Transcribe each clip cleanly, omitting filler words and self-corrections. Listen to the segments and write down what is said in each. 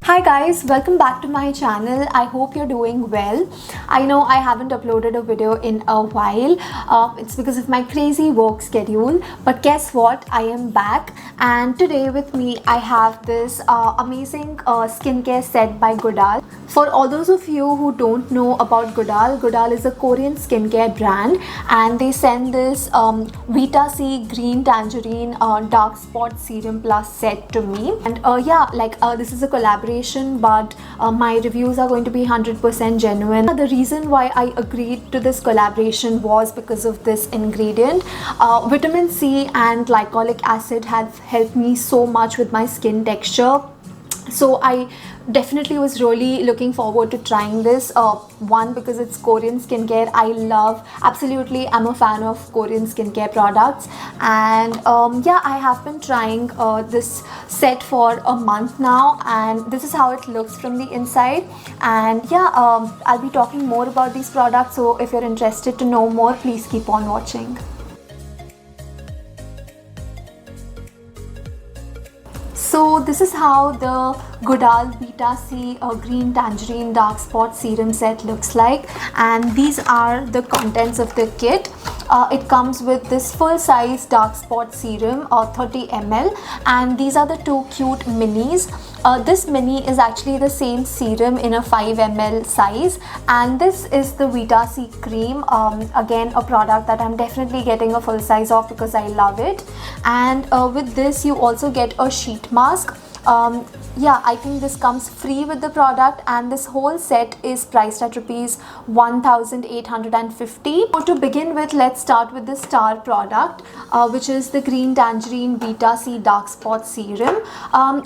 Hi guys, welcome back to my channel. I hope you're doing well. I know I haven't uploaded a video in a while. It's because of my crazy work schedule. But guess what? I am back, and today with me I have this amazing skincare set by Godal. For all those of you who don't know about Godal, Godal is a Korean skincare brand, and they send this Vita C Green Tangerine Dark Spot Serum Plus set to me. And this is a collaboration, but my reviews are going to be 100% genuine. The reason why I agreed to this collaboration was because of this ingredient. Vitamin C and glycolic acid have helped me so much with my skin texture. So I definitely was really looking forward to trying this. One, because it's Korean skincare. I'm a fan of Korean skincare products, and I have been trying this set for a month now, and this is how it looks from the inside. And I'll be talking more about these products, so if you're interested to know more, please keep on watching. So this is how the Godal Vita C Green Tangerine Dark Spot Serum set looks like, and these are the contents of the kit. It comes with this full size dark spot serum, 30 ml, and these are the two cute minis. This mini is actually the same serum in a 5 ml size, and this is the Vita C cream, again a product that I'm definitely getting a full size of because I love it. And with this you also get a sheet mask. I think this comes free with the product, and this whole set is priced at rupees 1850. So to begin with, let's start with the star product, which is the Green Tangerine Vita C Dark Spot Serum.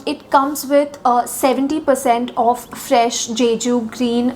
It comes with 70% of fresh Jeju green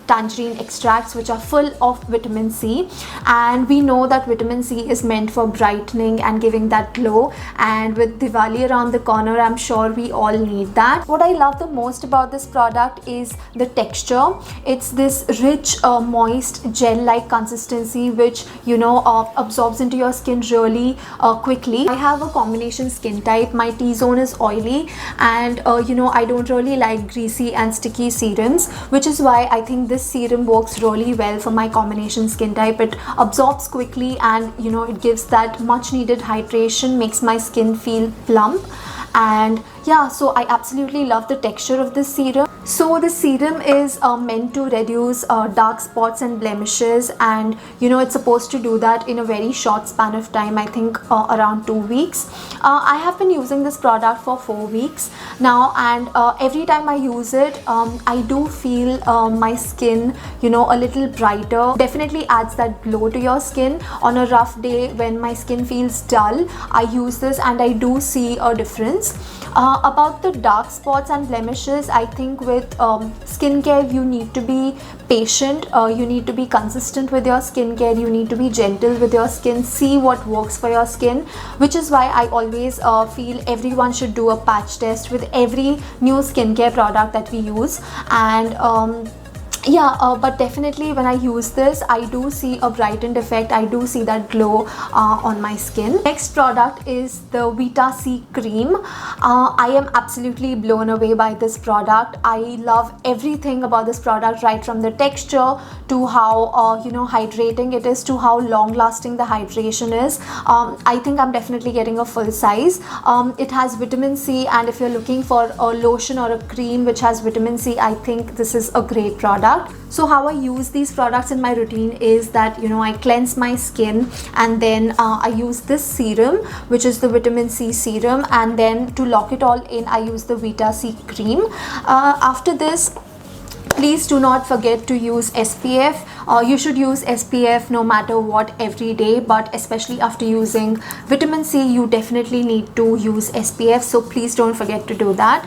tangerine extracts, which are full of vitamin C, and we know that vitamin C is meant for brightening and giving that glow, and with Diwali around the corner, I'm sure we all need that. What I love the most about this product is the texture. It's this rich moist gel-like consistency, which absorbs into your skin really quickly. I have a combination skin type. My T-zone is oily, and I don't really like greasy and sticky serums, which is why I think this serum works really well for my combination skin type. It absorbs quickly, and it gives that much needed hydration, makes my skin feel plump. And so I absolutely love the texture of this serum. So the serum is meant to reduce dark spots and blemishes, and it's supposed to do that in a very short span of time. I think around 2 weeks. I have been using this product for 4 weeks now, and every time I use it, I do feel my skin a little brighter. Definitely adds that glow to your skin. On a rough day when my skin feels dull, I use this and I do see a difference. About the dark spots and blemishes, I think with skincare you need to be patient, you need to be consistent with your skincare, you need to be gentle with your skin, see what works for your skin, which is why I always feel everyone should do a patch test with every new skincare product that we use. And but definitely when I use this, I do see a brightened effect. I do see that glow on my skin. Next product is the Vita C cream. I am absolutely blown away by this product. I love everything about this product, right from the texture to how hydrating it is, to how long lasting the hydration is. I think I'm definitely getting a full size. It has vitamin C, and if you're looking for a lotion or a cream which has vitamin C, I think this is a great product. So how I use these products in my routine is that I cleanse my skin, and then I use this serum, which is the vitamin C serum, and then to lock it all in, I use the Vita C cream. After this, please do not forget to use SPF. You should use SPF no matter what every day, but especially after using vitamin C, you definitely need to use SPF, so please don't forget to do that.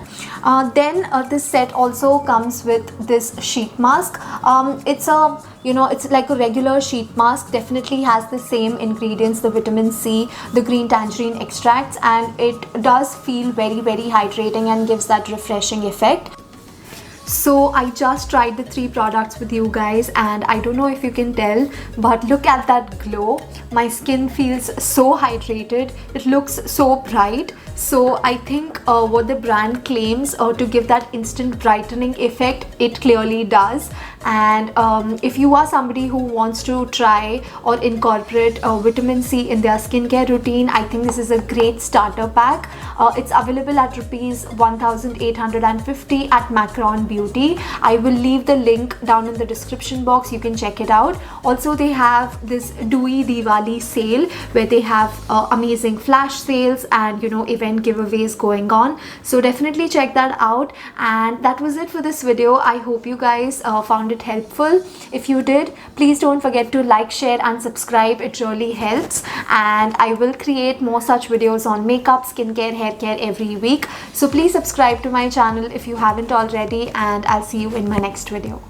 Then this set also comes with this sheet mask. It's like a regular sheet mask, definitely has the same ingredients, the vitamin C, the green tangerine extracts, and it does feel very, very hydrating and gives that refreshing effect. So I just tried the 3 products with you guys, and I don't know if you can tell, but look at that glow. My skin feels so hydrated, it looks so bright. So I think what the brand claims to give that instant brightening effect, it clearly does. And if you are somebody who wants to try or incorporate vitamin C in their skincare routine, I think this is a great starter pack. It's available at rupees 1850 at Macron Beauty. I will leave the link down in the description box, you can check it out. Also, they have this Dewy Diwali sale where they have amazing flash sales and event giveaways going on, so definitely check that out. And that was it for this video. I hope you guys found it helpful. If you did, please don't forget to like, share and subscribe, it really helps. And I will create more such videos on makeup, skincare, hair care every week, so please subscribe to my channel if you haven't already, and I'll see you in my next video.